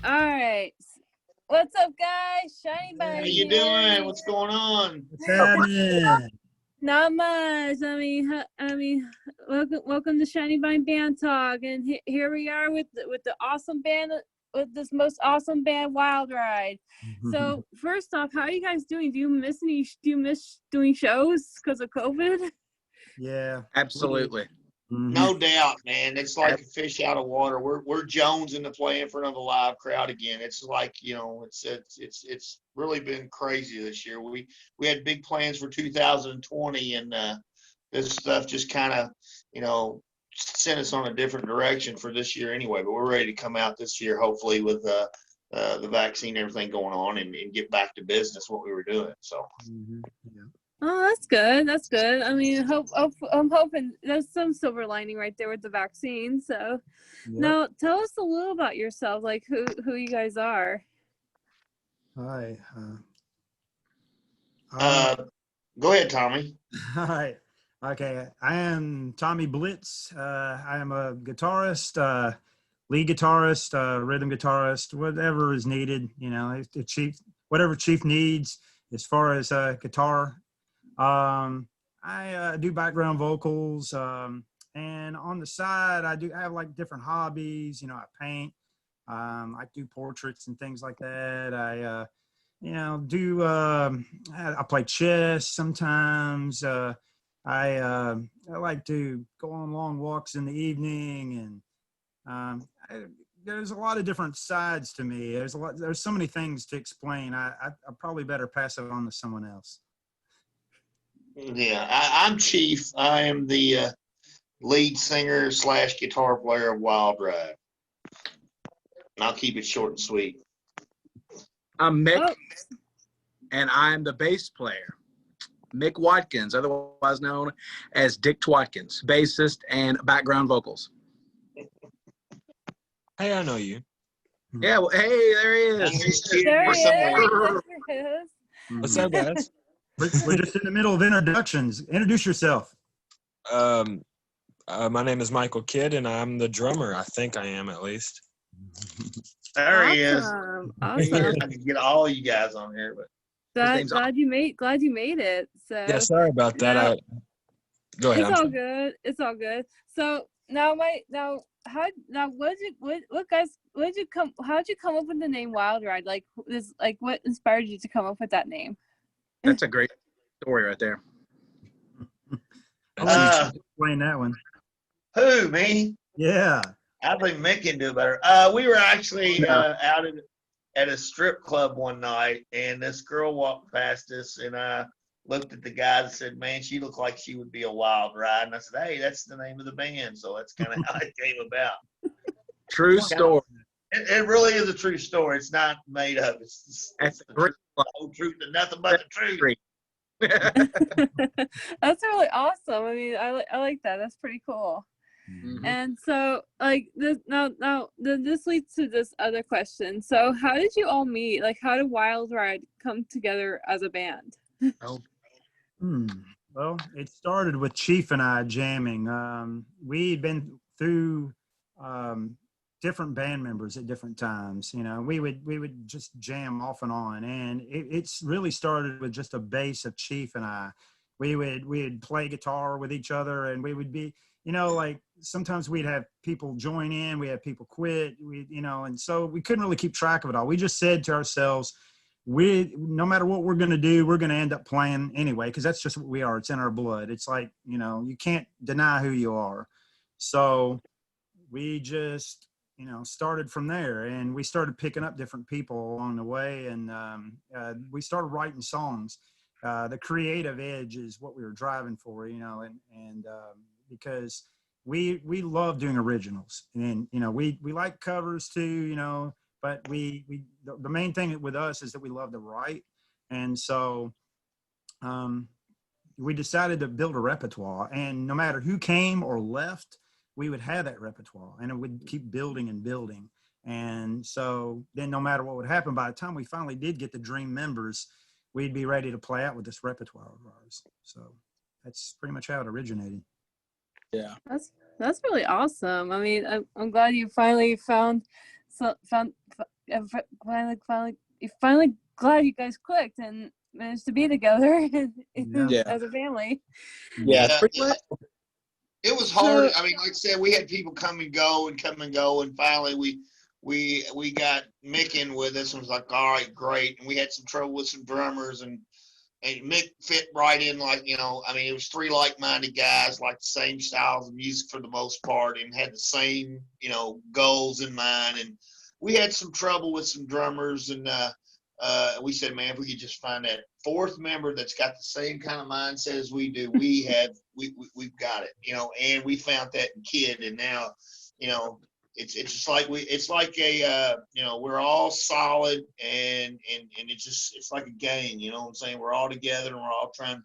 All right. What's up, guys? Shiningbind How you doing? What's going on? What's happening? Not much. Welcome to Shiningbind Band Talk, and here we are with the awesome band, with this most awesome band, Wyld Ryde. So first off, how are you guys doing? Do you miss doing shows because of COVID? Yeah, Absolutely. No doubt, man. It's like a fish out of water. We're jonesing to play in front of a live crowd again. It's like, it's really been crazy this year. We had big plans for 2020, and this stuff just kind of, sent us on a different direction for this year anyway. But we're ready to come out this year, hopefully, with the vaccine, everything going on, and get back to business what we were doing. So. Yeah. Oh, that's good. That's good. I mean, I'm hoping there's some silver lining right there with the vaccine. So, Now tell us a little about yourself, like who you guys are. Hi. Go ahead, Tommy. Hi. Okay, I am Tommy Blitz. I am a guitarist, lead guitarist, rhythm guitarist, whatever is needed. Whatever Chief needs as far as guitar. I do background vocals, and on the side, I have like different hobbies. I paint, I do portraits and things like that. I play chess sometimes. I like to go on long walks in the evening, and there's a lot of different sides to me. There's so many things to explain. I probably better pass it on to someone else. Yeah, I'm Chief. I am the lead singer / guitar player of Wyld Ryde. And I'll keep it short and sweet. I'm Mick, and I'm the bass player. Mick Watkins, otherwise known as Dick Twatkins, bassist and background vocals. Hey, I know you. Yeah, well, hey, there he is. There he is. What's up, guys? We're just in the middle of introductions. Introduce yourself. My name is Michael Kidd, and I'm the drummer. I think I am, at least. There he is. Awesome. I can get all you guys on here, but Glad you made it. So Yeah, sorry about that. Go ahead. It's all good. So how'd you come up with the name Wyld Ryde? What inspired you to come up with that name? That's a great story right there. Explain that one. Who, me? Yeah. I think Mick can do better. We were actually out at a strip club one night, and this girl walked past us, and I looked at the guy and said, "Man, she looked like she would be a Wyld Ryde." And I said, "Hey, that's the name of the band." So that's kind of how it came about. True story. It really is a true story. It's not made up. It's the whole truth and nothing but the truth. That's really awesome. I mean, I like that. That's pretty cool. Mm-hmm. And so, this this leads to this other question. So, how did you all meet? Like, how did Wyld Ryde come together as a band? Well, it started with Chief and I jamming. We'd been through different band members at different times. We would just jam off and on, and it's really started with just a bass of Chief and I. We'd play guitar with each other, and we would be, like sometimes we'd have people join in, we had people quit, and so we couldn't really keep track of it all. We just said to ourselves, no matter what we're going to do, we're going to end up playing anyway, because that's just what we are. It's in our blood. It's like, you can't deny who you are. So we just, started from there, and we started picking up different people along the way, and we started writing songs. The creative edge is what we were driving for, and because we love doing originals, and we like covers too, but the main thing with us is that we love to write, and so we decided to build a repertoire, and no matter who came or left, we would have that repertoire, and it would keep building and building. And so then no matter what would happen, by the time we finally did get the dream members, we'd be ready to play out with this repertoire of ours. So that's pretty much how it originated. Yeah, that's really awesome. I mean, I'm glad you finally found you're finally glad you guys clicked and managed to be together Yeah. as a family. Yeah, Yeah, pretty much. it was hard. So- I mean, like I said, we had people come and go, and finally we got Mick in with us and was like, all right, great. And we had some trouble with some drummers, and Mick fit right in, like, I mean, it was three like-minded guys, like the same styles of music for the most part, and had the same, goals in mind. And we had some trouble with some drummers, and we said, man, if we could just find that fourth member that's got the same kind of mindset as we do, we've got it, and we found that in Kid. And now, it's just like it's like a, we're all solid, and it's like a game, you know what I'm saying? We're all together, and we're all trying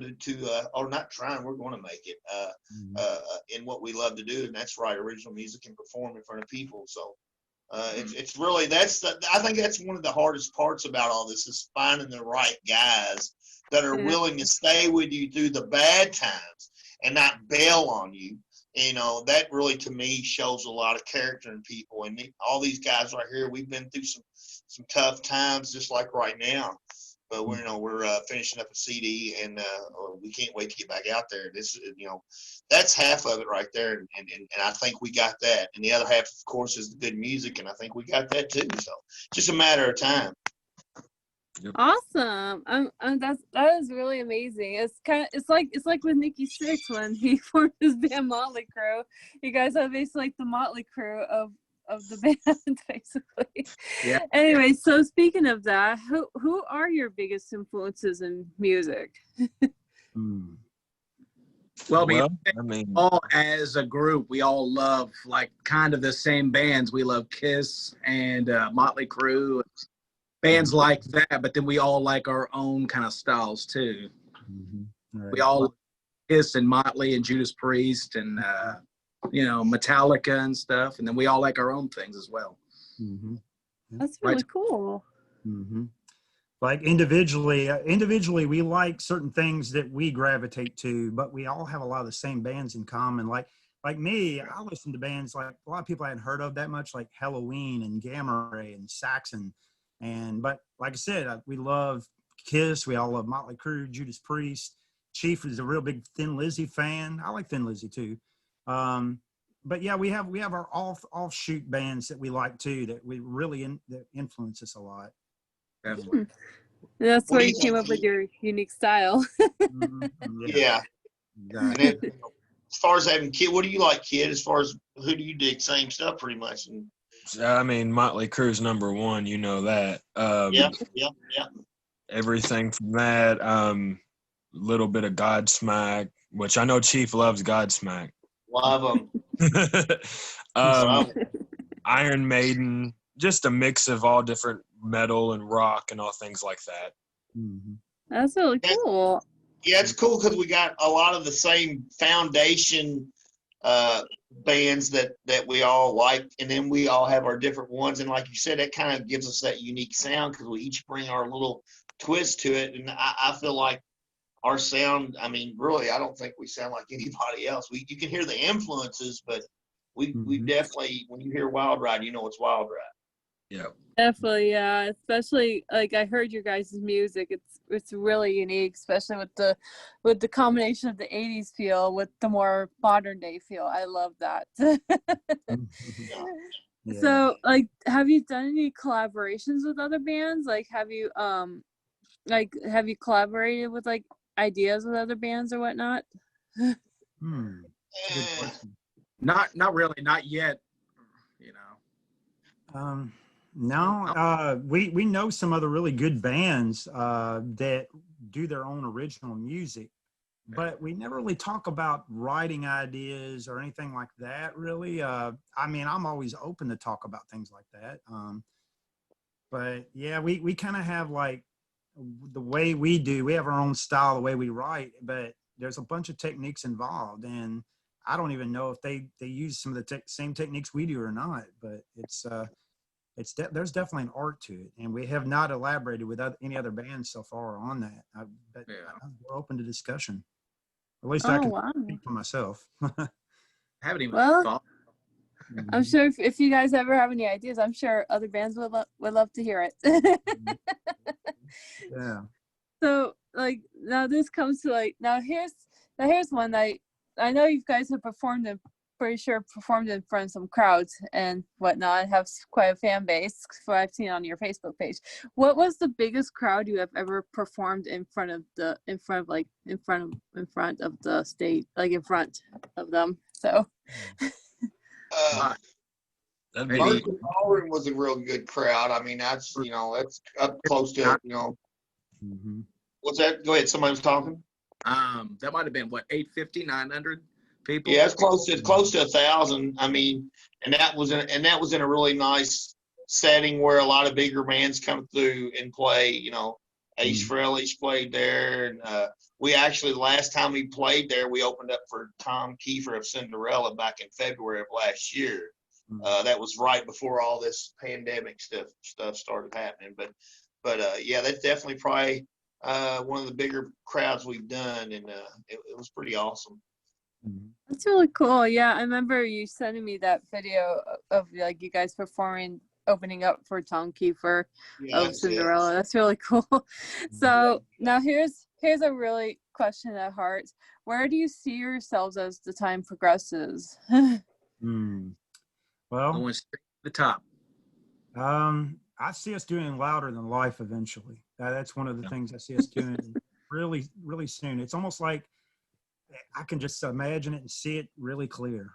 to or not trying, we're going to make it in what we love to do, and that's write original music and perform in front of people. So it's really, I think that's one of the hardest parts about all this, is finding the right guys that are willing to stay with you through the bad times and not bail on you. That really, to me, shows a lot of character in people. And all these guys right here, we've been through some tough times, just like right now. But we're finishing up a CD, and we can't wait to get back out there. This, that's half of it right there, and I think we got that. And the other half, of course, is the good music, and I think we got that too. So just a matter of time. Awesome. That is really amazing. It's like with Nikki Sixx when he formed his band Motley Crue. You guys are basically like the Motley Crue of the band, basically. Yeah. Anyway, so speaking of that, who are your biggest influences in music? Well, I mean, all as a group, we all love like kind of the same bands. We love Kiss and Motley Crue, bands like that. But then we all like our own kind of styles too. Right. We all Kiss and Motley and Judas Priest and Metallica and stuff, and then we all like our own things as well. That's really cool. Like individually, we like certain things that we gravitate to, but we all have a lot of the same bands in common. Like me, I listen to bands like a lot of people I hadn't heard of that much, like Halloween and Gamma Ray and Saxon. But like I said, we love Kiss. We all love Motley Crue, Judas Priest. Chief is a real big Thin Lizzy fan. I like Thin Lizzy too. But yeah, we have our offshoot bands that we like too, that we really that influence us a lot. Definitely. That's What where do you you came think? up with your unique style. Yeah. And Exactly. then, as far as having Kid, what do you like, Kid? As far as who do you dig? Same stuff, pretty much. And I mean, Motley Crue's number one. You know that. yeah. Everything from that. Little bit of Godsmack, which I know Chief loves Godsmack. Love them. Iron Maiden, just a mix of all different metal and rock and all things like that. That's really cool. Yeah, it's cool because we got a lot of the same foundation bands that we all like, and then we all have our different ones. And like you said, that kind of gives us that unique sound because we each bring our little twist to it. And I feel like our sound, I mean, really, I don't think we sound like anybody else. You can hear the influences, but we definitely, when you hear Wyld Ryde, you know it's Wyld Ryde. Yeah. Definitely, yeah. Especially like I heard your guys' music. It's really unique, especially with the combination of the 80s feel with the more modern day feel. I love that. Yeah. So like have you done any collaborations with other bands? Like have you collaborated with like ideas with other bands or whatnot? Good question. Not really, not yet. No, we know some other really good bands that do their own original music, but we never really talk about writing ideas or anything like that, really. I mean, I'm always open to talk about things like that. But yeah, we kind of have like the way we have our own style, the way we write, but there's a bunch of techniques involved, and I don't even know if they use some of the same techniques we do or not, but there's definitely an art to it, and we have not elaborated with any other bands so far on that. But we're open to discussion. At least I can speak for myself. Haven't even Well, thought. I'm sure if you guys ever have any ideas, I'm sure other bands would love to hear it. Yeah. So like now this comes to like now here's one I know you guys have performed in performed in front of some crowds and whatnot, have quite a fan base for I've seen on your Facebook page. What was the biggest crowd you have ever performed in front of the stage, like in front of them? So That'd be Mercury Ballroom was a real good crowd. I mean, that's that's up close to Mm-hmm. what's that? Go ahead. Somebody was talking. That might have been what 850, 900 people. Yeah, it's close to 1,000. I mean, and that was in a really nice setting where a lot of bigger bands come through and play. Ace Frehley's played there, and we actually the last time we played there, we opened up for Tom Kiefer of Cinderella back in February of last year. That was right before all this pandemic stuff started happening. But yeah, that's definitely probably one of the bigger crowds we've done, and it was pretty awesome. that's really cool. Yeah, I remember you sending me that video of like you guys performing, opening up for Tom Kiefer of Cinderella. That's really cool. So now here's a really question at heart. Where do you see yourselves as the time progresses? Well, Going straight to the top. I see us doing Louder Than Life eventually. That's one of the things I see us doing really, really soon. It's almost like I can just imagine it and see it really clear.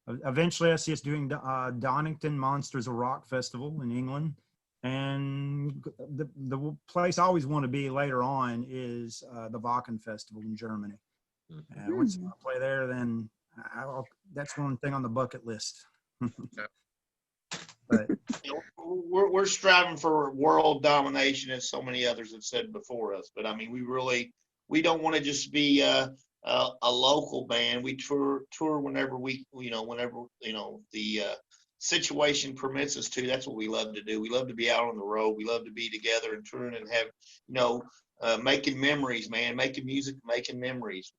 Eventually, I see us doing Donington Monsters of Rock Festival in England. And the place I always want to be later on is the Wacken Festival in Germany. Once I play there, then that's one thing on the bucket list. But we're striving for world domination, as so many others have said before us. But I mean, we don't want to just be a local band. We tour whenever the situation permits us to. That's what we love to do. We love to be out on the road. We love to be together and touring and have making memories, man. Making music, making memories.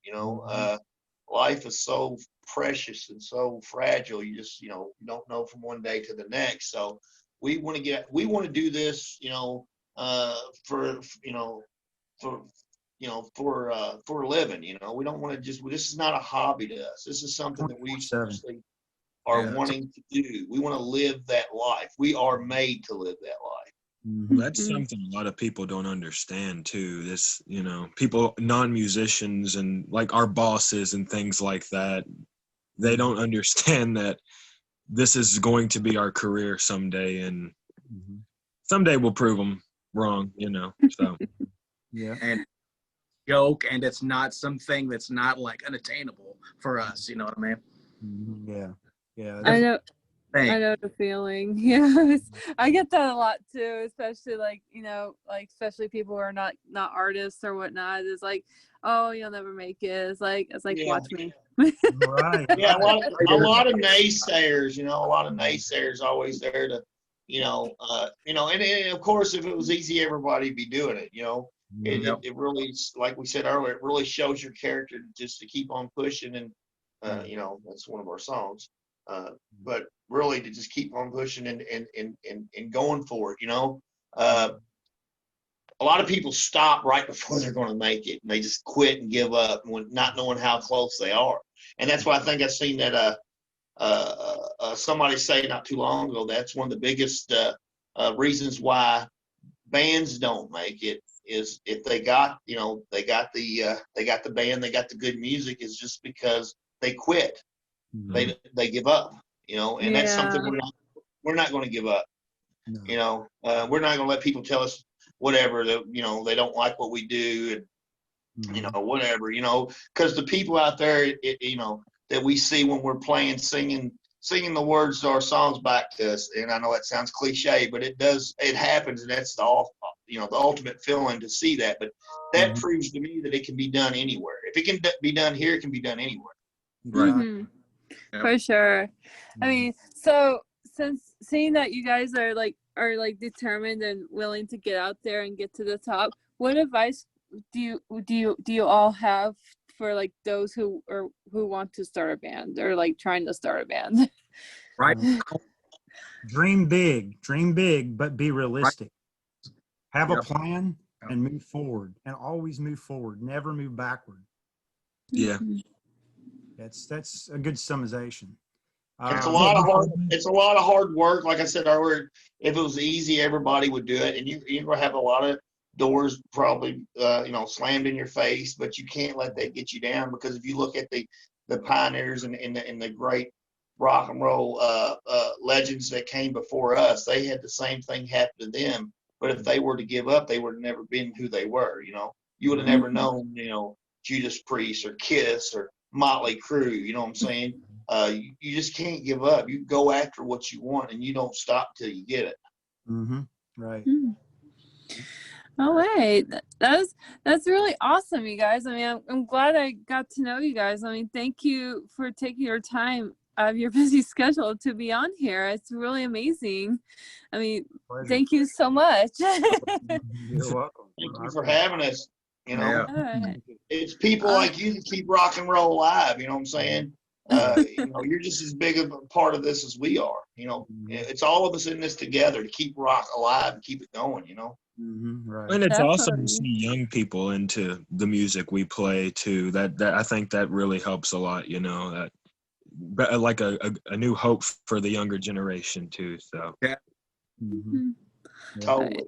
Life is so precious and so fragile. You just you don't know from one day to the next. So we want to do this for a living. We don't want to just, this is not a hobby to us. This is something that we seriously are wanting to do. We want to live that life. We are made to live that life. That's something a lot of people don't understand too. This, people, non-musicians and like our bosses and things like that, they don't understand that this is going to be our career someday, and someday we'll prove them wrong, so. Yeah. And joke, and it's not something that's not like unattainable for us. You know what I mean? Yeah. I know the feeling. Yeah, I get that a lot too, especially like especially people who are not artists or whatnot. It's like, oh, you'll never make it. It's like watch me. Right. Yeah, a lot of naysayers. A lot of naysayers always there to, and of course, if it was easy, everybody'd be doing it. It really, like we said earlier, it really shows your character just to keep on pushing, and that's one of our songs. But really to just keep on pushing and going for it. A lot of people stop right before they're going to make it, and they just quit and give up, not knowing how close they are. And that's why I think I've seen that somebody say not too long ago, that's one of the biggest reasons why bands don't make it, is if they got the band, they got the good music, is just because they quit. They give up, and that's something we're not going to give up. No. We're not going to let people tell us whatever that they don't like what we do, and whatever, because the people out there that we see when we're playing, singing the words to our songs back to us, and I know that sounds cliche, but it happens, and that's the ultimate feeling to see that. But that proves to me that it can be done anywhere. If it can be done here, it can be done anywhere. Right. For sure. I mean, so since seeing that you guys are determined and willing to get out there and get to the top, what advice do you all have for like those who want to start a band or like trying to start a band? Right. Dream big, but be realistic. Have a Yep. plan and move forward, and always move forward. Never move backward. Yeah. That's a good summation. It's a lot of hard. It's a lot of hard work. Like I said earlier, if it was easy, everybody would do it, and you're gonna have a lot of doors probably slammed in your face. But you can't let that get you down, because if you look at the pioneers and the great rock and roll legends that came before us, they had the same thing happen to them. But if they were to give up, they would have never been who they were. You would have never known, Judas Priest or Kiss or Motley Crue. You know what I'm saying? You just can't give up. You go after what you want, and you don't stop till you get it. Mm-hmm. Right. All right, that's really awesome, you guys. I mean, I'm glad I got to know you guys. I mean, thank you for taking your time out of your busy schedule to be on here. It's really amazing. I mean, Pleasure. thank you so much. You're welcome. Thank you for having us. Yeah. All right. It's people like you that keep rock and roll alive. You know what I'm saying? You're just as big of a part of this as we are. It's all of us in this together to keep rock alive and keep it going. Mm-hmm. Right. And it's awesome to Definitely. see young people into the music we play too. That I think that really helps a lot. But like a new hope for the younger generation too. So Yeah. Mm-hmm. Totally.